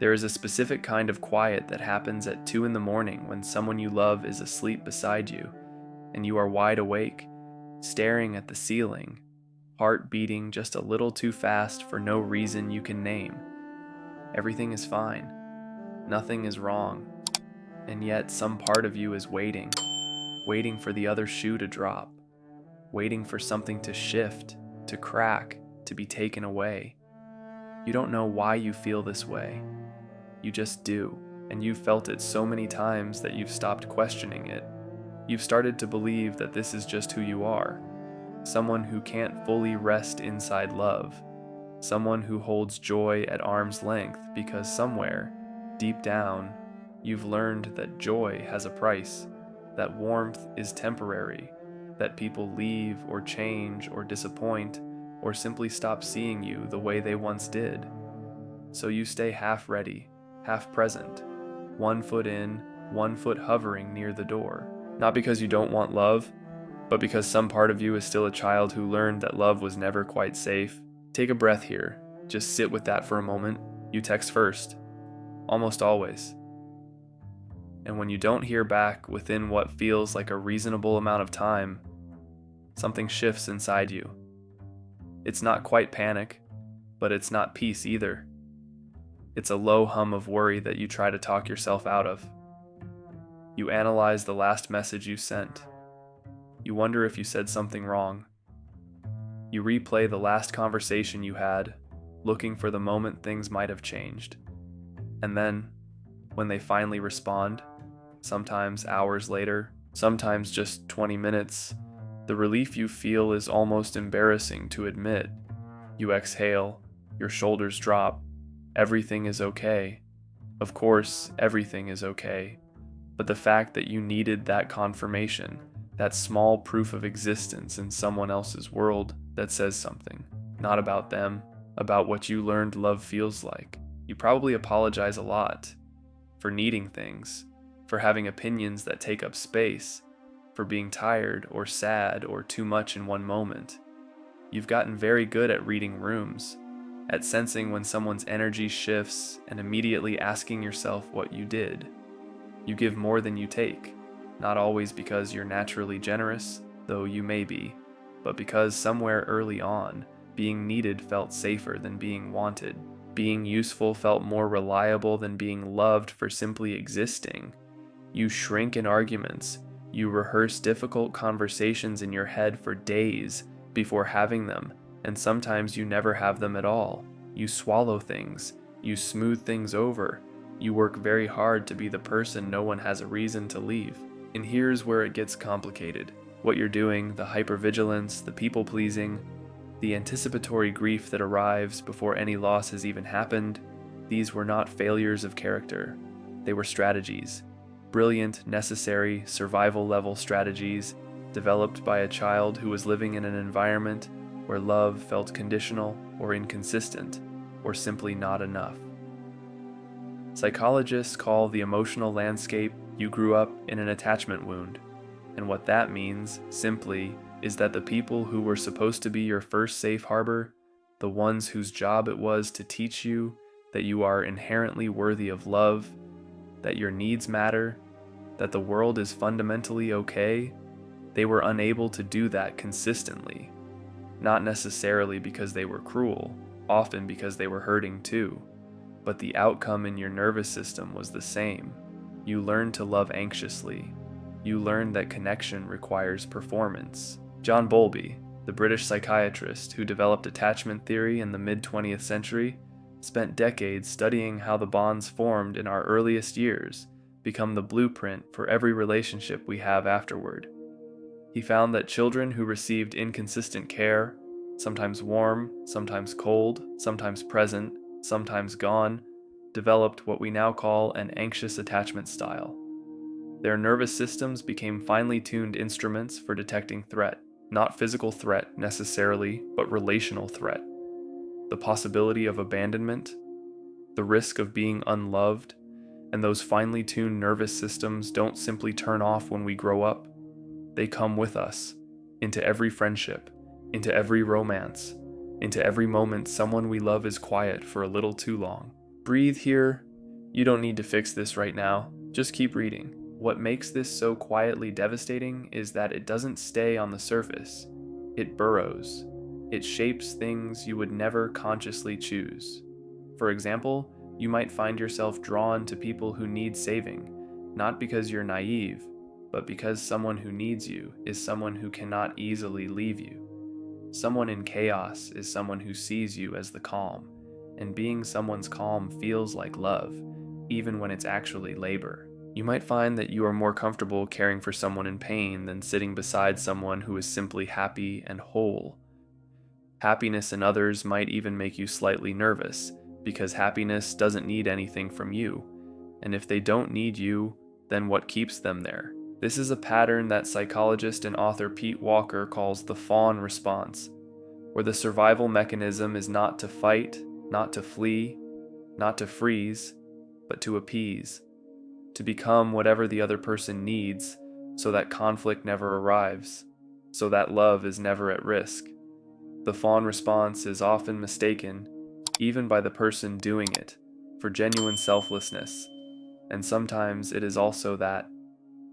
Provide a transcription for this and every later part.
There is a specific kind of quiet that happens at 2 in the morning when someone you love is asleep beside you, and you are wide awake, staring at the ceiling, heart beating just a little too fast for no reason you can name. Everything is fine. Nothing is wrong. And yet some part of you is waiting for the other shoe to drop, waiting for something to shift, to crack, to be taken away. You don't know why you feel this way. You just do, and you've felt it so many times that you've stopped questioning it. You've started to believe that this is just who you are. Someone who can't fully rest inside love. Someone who holds joy at arm's length because somewhere, deep down, you've learned that joy has a price, that warmth is temporary, that people leave or change or disappoint or simply stop seeing you the way they once did. So you stay half ready, half present, 1 foot in, 1 foot hovering near the door. Not because you don't want love, but because some part of you is still a child who learned that love was never quite safe. Take a breath here. Just sit with that for a moment. You text first. Almost always. And when you don't hear back within what feels like a reasonable amount of time, something shifts inside you. It's not quite panic, but it's not peace either. It's a low hum of worry that you try to talk yourself out of. You analyze the last message you sent. You wonder if you said something wrong. You replay the last conversation you had, looking for the moment things might have changed. And then, when they finally respond, sometimes hours later, sometimes just 20 minutes, the relief you feel is almost embarrassing to admit. You exhale, your shoulders drop, everything is okay. Of course, everything is okay. But the fact that you needed that confirmation, that small proof of existence in someone else's world, that says something. Not about them, about what you learned love feels like. You probably apologize a lot for needing things, for having opinions that take up space, for being tired or sad or too much in one moment. You've gotten very good at reading rooms, at sensing when someone's energy shifts and immediately asking yourself what you did. You give more than you take, not always because you're naturally generous, though you may be, but because somewhere early on, being needed felt safer than being wanted. Being useful felt more reliable than being loved for simply existing. You shrink in arguments. You rehearse difficult conversations in your head for days before having them, and sometimes you never have them at all. You swallow things. You smooth things over. You work very hard to be the person no one has a reason to leave. And here's where it gets complicated. What you're doing, the hypervigilance, the people-pleasing, the anticipatory grief that arrives before any loss has even happened, these were not failures of character. They were strategies. Brilliant, necessary, survival-level strategies developed by a child who was living in an environment where love felt conditional or inconsistent, or simply not enough. Psychologists call the emotional landscape you grew up in an attachment wound, and what that means, simply, is that the people who were supposed to be your first safe harbor, the ones whose job it was to teach you that you are inherently worthy of love, that your needs matter, that the world is fundamentally okay, they were unable to do that consistently. Not necessarily because they were cruel, often because they were hurting too. But the outcome in your nervous system was the same. You learned to love anxiously. You learned that connection requires performance. John Bowlby, the British psychiatrist who developed attachment theory in the mid-20th century, spent decades studying how the bonds formed in our earliest years become the blueprint for every relationship we have afterward. He found that children who received inconsistent care, sometimes warm, sometimes cold, sometimes present, sometimes gone, developed what we now call an anxious attachment style. Their nervous systems became finely tuned instruments for detecting threat, not physical threat necessarily, but relational threat. The possibility of abandonment, the risk of being unloved, and those finely tuned nervous systems don't simply turn off when we grow up. They come with us, into every friendship, into every romance, into every moment someone we love is quiet for a little too long. Breathe here You don't need to fix this right now, just keep reading. What makes this so quietly devastating is that it doesn't stay on the surface. It burrows. It shapes things you would never consciously choose. For example, you might find yourself drawn to people who need saving, not because you're naive, but because someone who needs you is someone who cannot easily leave you. Someone in chaos is someone who sees you as the calm, and being someone's calm feels like love, even when it's actually labor. You might find that you are more comfortable caring for someone in pain than sitting beside someone who is simply happy and whole. Happiness in others might even make you slightly nervous, because happiness doesn't need anything from you, and if they don't need you, then what keeps them there? This is a pattern that psychologist and author Pete Walker calls the fawn response, where the survival mechanism is not to fight, not to flee, not to freeze, but to appease, to become whatever the other person needs so that conflict never arrives, so that love is never at risk. The fawn response is often mistaken, even by the person doing it, for genuine selflessness, and sometimes it is also that.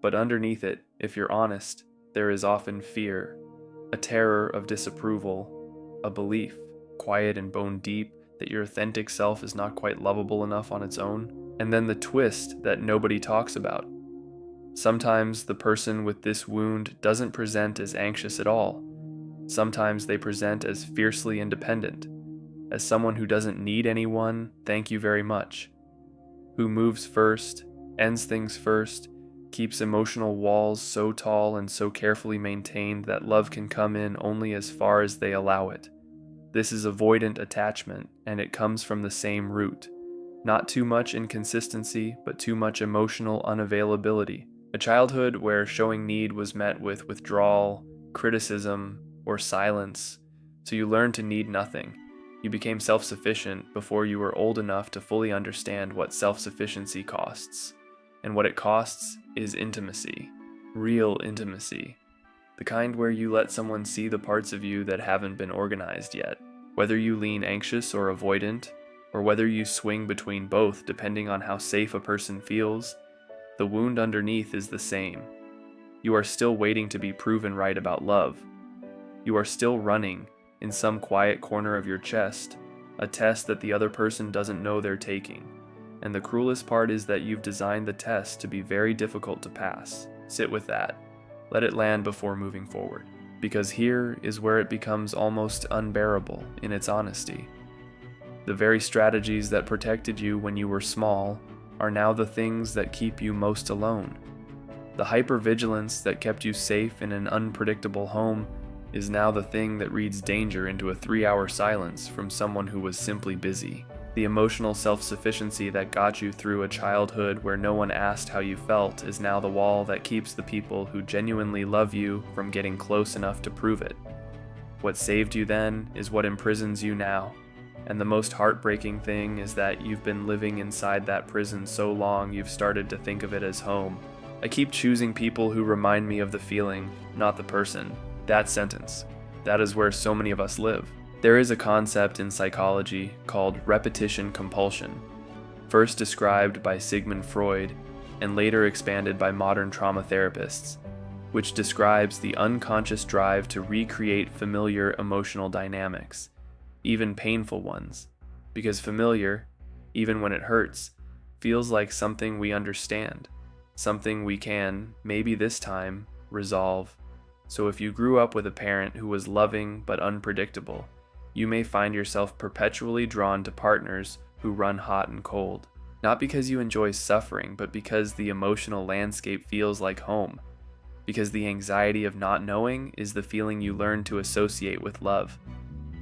But underneath it, if you're honest, there is often fear, a terror of disapproval, a belief, quiet and bone deep, that your authentic self is not quite lovable enough on its own, and then the twist that nobody talks about. Sometimes the person with this wound doesn't present as anxious at all. Sometimes they present as fiercely independent, as someone who doesn't need anyone, thank you very much, who moves first, ends things first, keeps emotional walls so tall and so carefully maintained that love can come in only as far as they allow it. This is avoidant attachment, and it comes from the same root. Not too much inconsistency, but too much emotional unavailability. A childhood where showing need was met with withdrawal, criticism, or silence, so you learned to need nothing. You became self-sufficient before you were old enough to fully understand what self-sufficiency costs. And what it costs is intimacy. Real intimacy. The kind where you let someone see the parts of you that haven't been organized yet. Whether you lean anxious or avoidant, or whether you swing between both depending on how safe a person feels, the wound underneath is the same. You are still waiting to be proven right about love. You are still running, in some quiet corner of your chest, a test that the other person doesn't know they're taking. And the cruelest part is that you've designed the test to be very difficult to pass. Sit with that. Let it land before moving forward. Because here is where it becomes almost unbearable in its honesty. The very strategies that protected you when you were small are now the things that keep you most alone. The hypervigilance that kept you safe in an unpredictable home is now the thing that reads danger into a 3-hour silence from someone who was simply busy. The emotional self-sufficiency that got you through a childhood where no one asked how you felt is now the wall that keeps the people who genuinely love you from getting close enough to prove it. What saved you then is what imprisons you now, and the most heartbreaking thing is that you've been living inside that prison so long you've started to think of it as home. I keep choosing people who remind me of the feeling, not the person. That sentence. That is where so many of us live. There is a concept in psychology called repetition compulsion, first described by Sigmund Freud and later expanded by modern trauma therapists, which describes the unconscious drive to recreate familiar emotional dynamics, even painful ones, because familiar, even when it hurts, feels like something we understand, something we can, maybe this time, resolve. So if you grew up with a parent who was loving but unpredictable, you may find yourself perpetually drawn to partners who run hot and cold. Not because you enjoy suffering, but because the emotional landscape feels like home. Because the anxiety of not knowing is the feeling you learn to associate with love.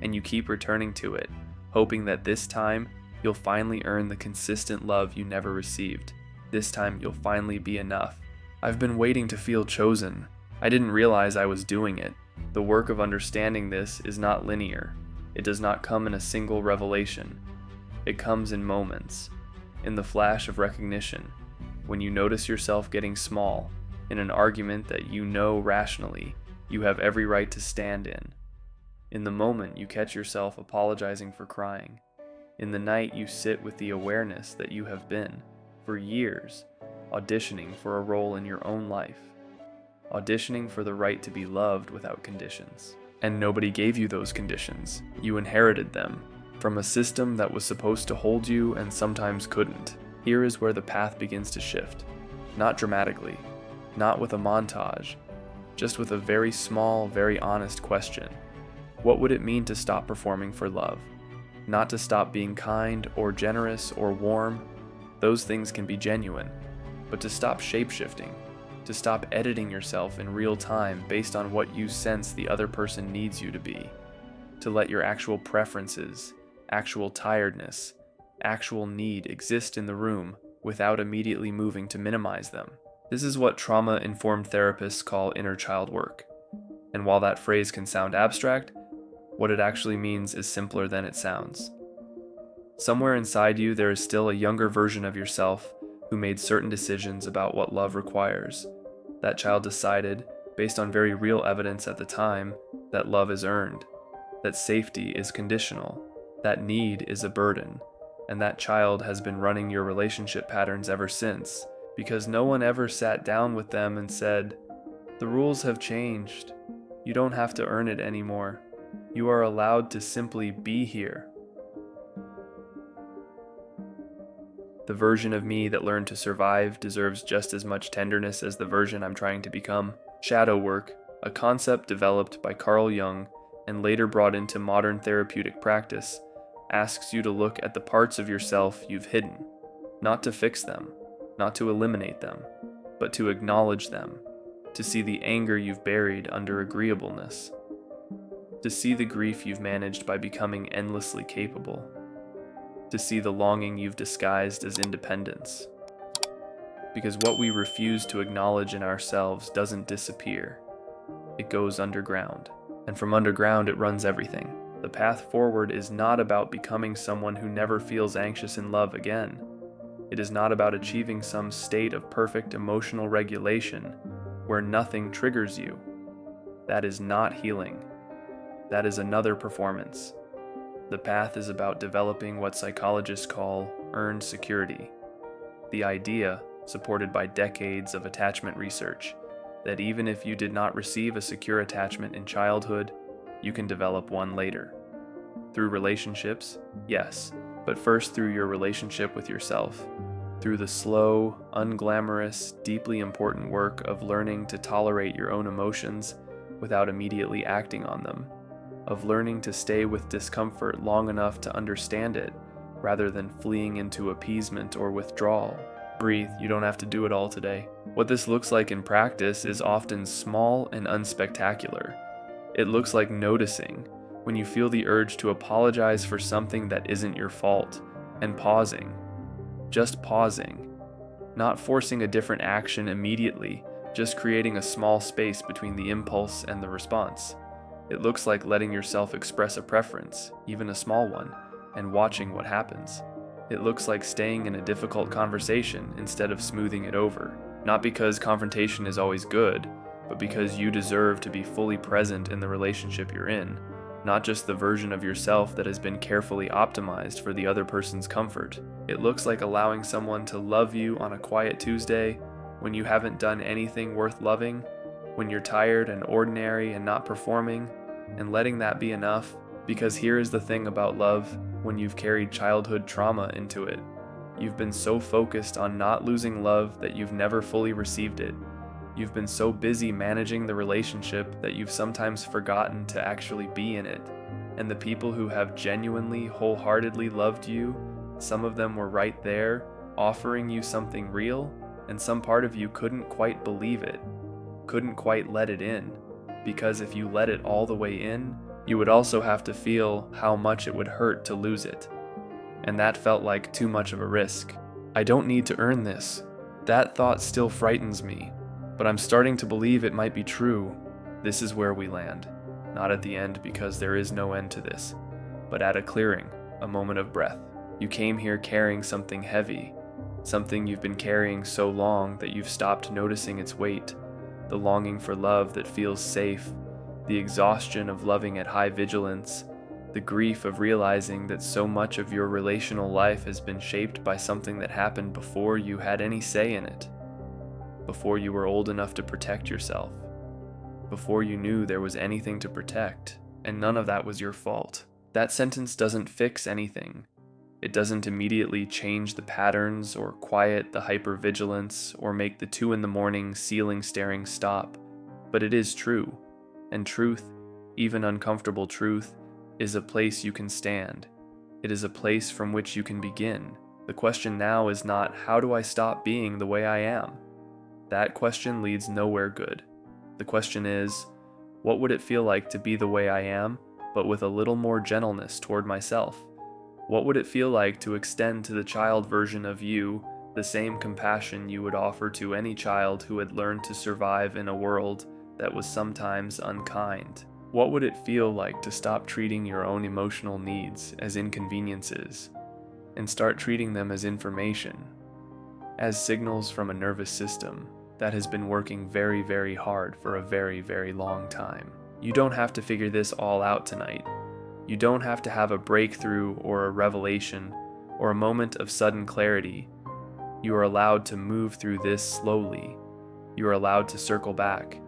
And you keep returning to it, hoping that this time you'll finally earn the consistent love you never received. This time you'll finally be enough. I've been waiting to feel chosen. I didn't realize I was doing it. The work of understanding this is not linear. It does not come in a single revelation. It comes in moments, in the flash of recognition, when you notice yourself getting small, in an argument that you know rationally you have every right to stand in the moment you catch yourself apologizing for crying, In the night, you sit with the awareness that you have been, for years, auditioning for a role in your own life, auditioning for the right to be loved without conditions. And nobody gave you those conditions. You inherited them from a system that was supposed to hold you and sometimes couldn't. Here is where the path begins to shift. Not dramatically, not with a montage, just with a very small, very honest question. What would it mean to stop performing for love? Not to stop being kind or generous or warm. Those things can be genuine, but to stop shape-shifting, to stop editing yourself in real time based on what you sense the other person needs you to be, to let your actual preferences, actual tiredness, actual need exist in the room without immediately moving to minimize them. This is what trauma-informed therapists call inner child work. And while that phrase can sound abstract, what it actually means is simpler than it sounds. Somewhere inside you, there is still a younger version of yourself who made certain decisions about what love requires. That child decided, based on very real evidence at the time, that love is earned, that safety is conditional, that need is a burden, and that child has been running your relationship patterns ever since, because no one ever sat down with them and said, "The rules have changed. You don't have to earn it anymore. You are allowed to simply be here." The version of me that learned to survive deserves just as much tenderness as the version I'm trying to become. Shadow work, a concept developed by Carl Jung and later brought into modern therapeutic practice, asks you to look at the parts of yourself you've hidden, not to fix them, not to eliminate them, but to acknowledge them, to see the anger you've buried under agreeableness, to see the grief you've managed by becoming endlessly capable, to see the longing you've disguised as independence. Because what we refuse to acknowledge in ourselves doesn't disappear. It goes underground. And from underground it runs everything. The path forward is not about becoming someone who never feels anxious in love again. It is not about achieving some state of perfect emotional regulation where nothing triggers you. That is not healing. That is another performance. The path is about developing what psychologists call earned security. The idea, supported by decades of attachment research, that even if you did not receive a secure attachment in childhood, you can develop one later. Through relationships, yes, but first through your relationship with yourself. Through the slow, unglamorous, deeply important work of learning to tolerate your own emotions without immediately acting on them. Of learning to stay with discomfort long enough to understand it, rather than fleeing into appeasement or withdrawal. Breathe, you don't have to do it all today. What this looks like in practice is often small and unspectacular. It looks like noticing when you feel the urge to apologize for something that isn't your fault, and pausing. Just pausing. Not forcing a different action immediately, just creating a small space between the impulse and the response. It looks like letting yourself express a preference, even a small one, and watching what happens. It looks like staying in a difficult conversation instead of smoothing it over. Not because confrontation is always good, but because you deserve to be fully present in the relationship you're in, not just the version of yourself that has been carefully optimized for the other person's comfort. It looks like allowing someone to love you on a quiet Tuesday when you haven't done anything worth loving, when you're tired and ordinary and not performing, and letting that be enough. Because here is the thing about love, when you've carried childhood trauma into it. You've been so focused on not losing love that you've never fully received it. You've been so busy managing the relationship that you've sometimes forgotten to actually be in it. And the people who have genuinely, wholeheartedly loved you, some of them were right there, offering you something real, and some part of you couldn't quite believe it, couldn't quite let it in, because if you let it all the way in, you would also have to feel how much it would hurt to lose it. And that felt like too much of a risk. I don't need to earn this. That thought still frightens me, but I'm starting to believe it might be true. This is where we land. Not at the end, because there is no end to this, but at a clearing, a moment of breath. You came here carrying something heavy, something you've been carrying so long that you've stopped noticing its weight, the longing for love that feels safe, the exhaustion of loving at high vigilance, The grief of realizing that so much of your relational life has been shaped by something that happened before you had any say in it, before you were old enough to protect yourself, before you knew there was anything to protect, and none of that was your fault. That sentence doesn't fix anything. It doesn't immediately change the patterns or quiet the hypervigilance or make the 2 a.m. ceiling staring stop, but it is true, and truth, even uncomfortable truth, is a place you can stand. It is a place from which you can begin. The question now is not, how do I stop being the way I am? That question leads nowhere good. The question is, what would it feel like to be the way I am, but with a little more gentleness toward myself? What would it feel like to extend to the child version of you the same compassion you would offer to any child who had learned to survive in a world that was sometimes unkind? What would it feel like to stop treating your own emotional needs as inconveniences and start treating them as information, as signals from a nervous system that has been working very, very hard for a very, very long time? You don't have to figure this all out tonight. You don't have to have a breakthrough or a revelation or a moment of sudden clarity. You are allowed to move through this slowly. You are allowed to circle back.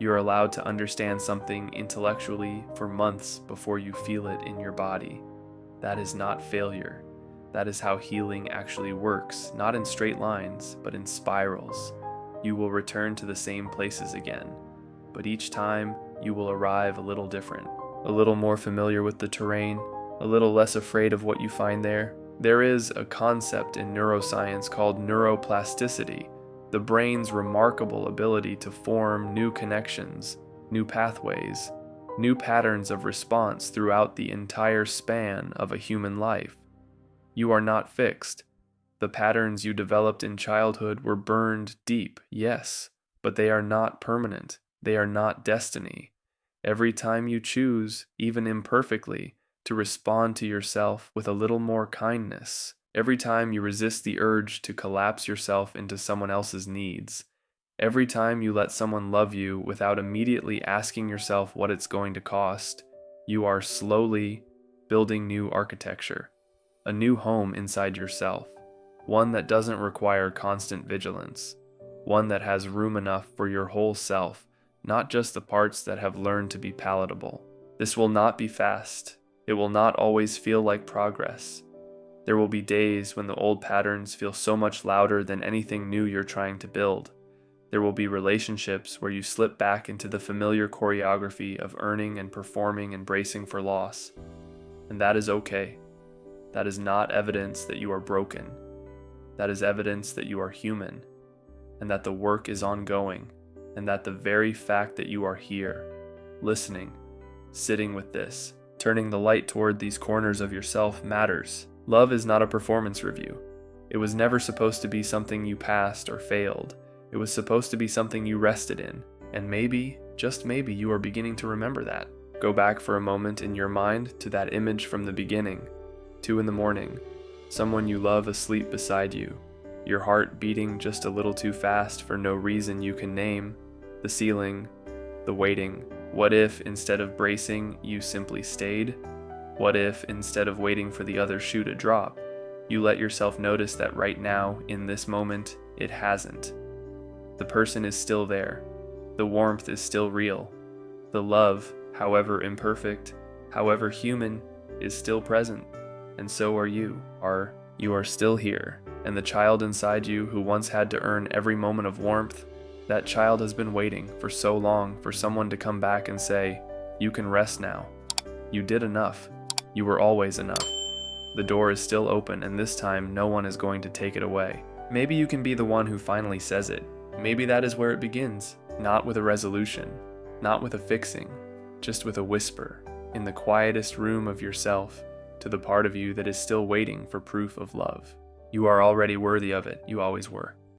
You are allowed to understand something intellectually for months before you feel it in your body. That is not failure. That is how healing actually works, not in straight lines, but in spirals. You will return to the same places again, but each time you will arrive a little different, a little more familiar with the terrain, a little less afraid of what you find there. There is a concept in neuroscience called neuroplasticity, the brain's remarkable ability to form new connections, new pathways, new patterns of response throughout the entire span of a human life. You are not fixed. The patterns you developed in childhood were burned deep, yes, but they are not permanent. They are not destiny. Every time you choose, even imperfectly, to respond to yourself with a little more kindness, every time you resist the urge to collapse yourself into someone else's needs, every time you let someone love you without immediately asking yourself what it's going to cost, you are slowly building new architecture, a new home inside yourself, one that doesn't require constant vigilance, one that has room enough for your whole self, not just the parts that have learned to be palatable. This will not be fast. It will not always feel like progress. There will be days when the old patterns feel so much louder than anything new you're trying to build. There will be relationships where you slip back into the familiar choreography of earning and performing and bracing for loss. And that is okay. That is not evidence that you are broken. That is evidence that you are human, and that the work is ongoing, and that the very fact that you are here, listening, sitting with this, turning the light toward these corners of yourself matters. Love is not a performance review. It was never supposed to be something you passed or failed. It was supposed to be something you rested in. And maybe, just maybe, you are beginning to remember that. Go back for a moment in your mind to that image from the beginning. 2 a.m, someone you love asleep beside you, your heart beating just a little too fast for no reason you can name, the ceiling, the waiting. What if, instead of bracing, you simply stayed? What if, instead of waiting for the other shoe to drop, you let yourself notice that right now, in this moment, it hasn't? The person is still there. The warmth is still real. The love, however imperfect, however human, is still present. And so are you. You are still here. And the child inside you who once had to earn every moment of warmth, that child has been waiting for so long for someone to come back and say, you can rest now. You did enough. You were always enough. The door is still open, and this time no one is going to take it away. Maybe you can be the one who finally says it. Maybe that is where it begins. Not with a resolution, not with a fixing, just with a whisper in the quietest room of yourself to the part of you that is still waiting for proof of love. You are already worthy of it. You always were.